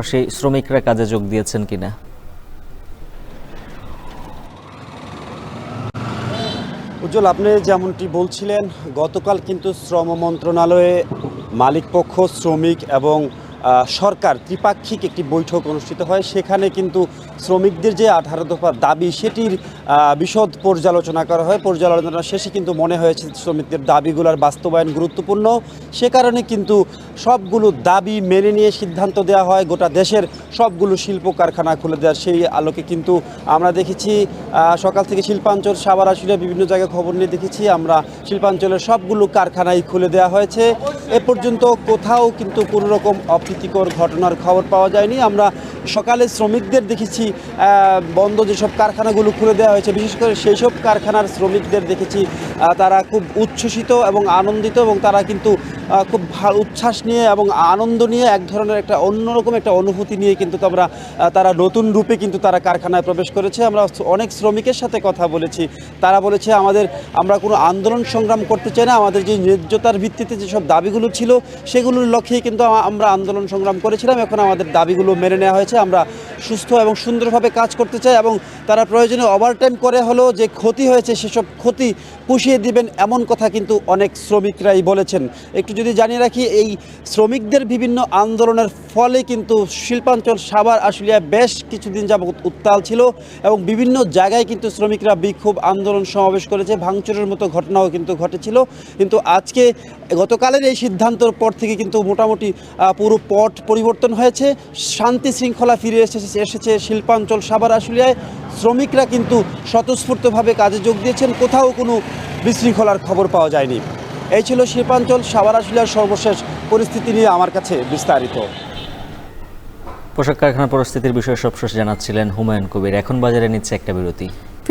সেই শ্রমিকরা কাজে যোগ দিয়েছেন কিনা? উজ্জ্বল, আপনি যেমনটি বলছিলেন, গতকাল কিন্তু শ্রম মন্ত্রণালয়ে মালিকপক্ষ, শ্রমিক এবং সরকার ত্রিপাক্ষিক একটি বৈঠক অনুষ্ঠিত হয়। সেখানে কিন্তু শ্রমিকদের যে 18 দফা দাবি, সেটির বিশদ পর্যালোচনা করা হয়। পর্যালোচনা শেষে কিন্তু মনে হয়েছে শ্রমিকদের দাবিগুলোর বাস্তবায়ন গুরুত্বপূর্ণ। সে কারণে কিন্তু সবগুলো দাবি মেনে নিয়ে সিদ্ধান্ত দেওয়া হয় গোটা দেশের সবগুলো শিল্প কারখানা খুলে দেওয়ার। সেই আলোকে কিন্তু আমরা দেখেছি সকাল থেকে শিল্পাঞ্চল, সাভার, আশুলিয়া বিভিন্ন জায়গায় খবর নিয়ে দেখেছি আমরা শিল্পাঞ্চলের সবগুলো কারখানাই খুলে দেওয়া হয়েছে। এ পর্যন্ত কোথাও কিন্তু কোনো রকম অপ্রীতিকর ঘটনার খবর পাওয়া যায়নি। আমরা সকালে শ্রমিকদের দেখেছি বন্ধ যেসব কারখানাগুলো খুলে দেওয়া হয়েছে, বিশেষ করে সেই সব কারখানার শ্রমিকদের দেখেছি তারা খুব উচ্ছ্বসিত এবং আনন্দিত, এবং তারা কিন্তু খুব ভালো উচ্ছ্বাস নিয়ে এবং আনন্দ নিয়ে এক ধরনের একটা অন্যরকম একটা অনুভূতি নিয়ে কিন্তু তারা নতুন রূপে কিন্তু তারা কারখানায় প্রবেশ করেছে। আমরা অনেক শ্রমিকের সাথে কথা বলেছি, তারা বলেছে আমরা কোনো আন্দোলন সংগ্রাম করতে চাই না, আমাদের যে ন্যায্যতার ভিত্তিতে যেসব দাবিগুলো ছিল সেগুলোর লক্ষ্যেই কিন্তু আমরা আন্দোলন সংগ্রাম করেছিলাম। এখন আমাদের দাবিগুলো মেনে নেওয়া হয়েছে, আমরা সুস্থ এবং সুন্দরভাবে কাজ করতে চাই, এবং তারা প্রয়োজনে ওভারটাইম করে হলেও যে ক্ষতি হয়েছে সেসব ক্ষতি পুষিয়ে দিবেন, এমন কথা কিন্তু অনেক শ্রমিকরাই বলেছেন। একটু যদি জানিয়ে রাখি, এই শ্রমিকদের বিভিন্ন আন্দোলনের ফলে কিন্তু শিল্পাঞ্চল, সাভার, আশুলিয়া বেশ কিছুদিন যাবত উত্তাল ছিল, এবং বিভিন্ন জায়গায় কিন্তু শ্রমিকরা বিক্ষোভ আন্দোলন সমাবেশ করেছে, ভাঙচুরের মতো ঘটনাও কিন্তু ঘটেছিল। কিন্তু আজকে গতকালের এই সিদ্ধান্তর পর থেকে কিন্তু মোটামুটি পুরো পট পরিবর্তন হয়েছে, শান্তি শৃঙ্খলা ফিরে এসেছে শিল্পাঞ্চল, সাভার, আশুলিয়ায়। শ্রমিকরা কিন্তু স্বতঃস্ফূর্তভাবে কাজে যোগ দিয়েছেন, কোথাও কোনো বিশৃঙ্খলার খবর পাওয়া যায়নি। এই ছিল শিল্পাঞ্চল, সাভার, আশুলিয়ার সর্বশেষ পরিস্থিতি নিয়ে আমার কাছে বিস্তারিত। পোশাক কারখানার পরিস্থিতির বিষয়ে সবশেষ জানাচ্ছিলেন হুমায়ুন কবির। এখন বাজারে নিচ্ছে একটা বিরতি।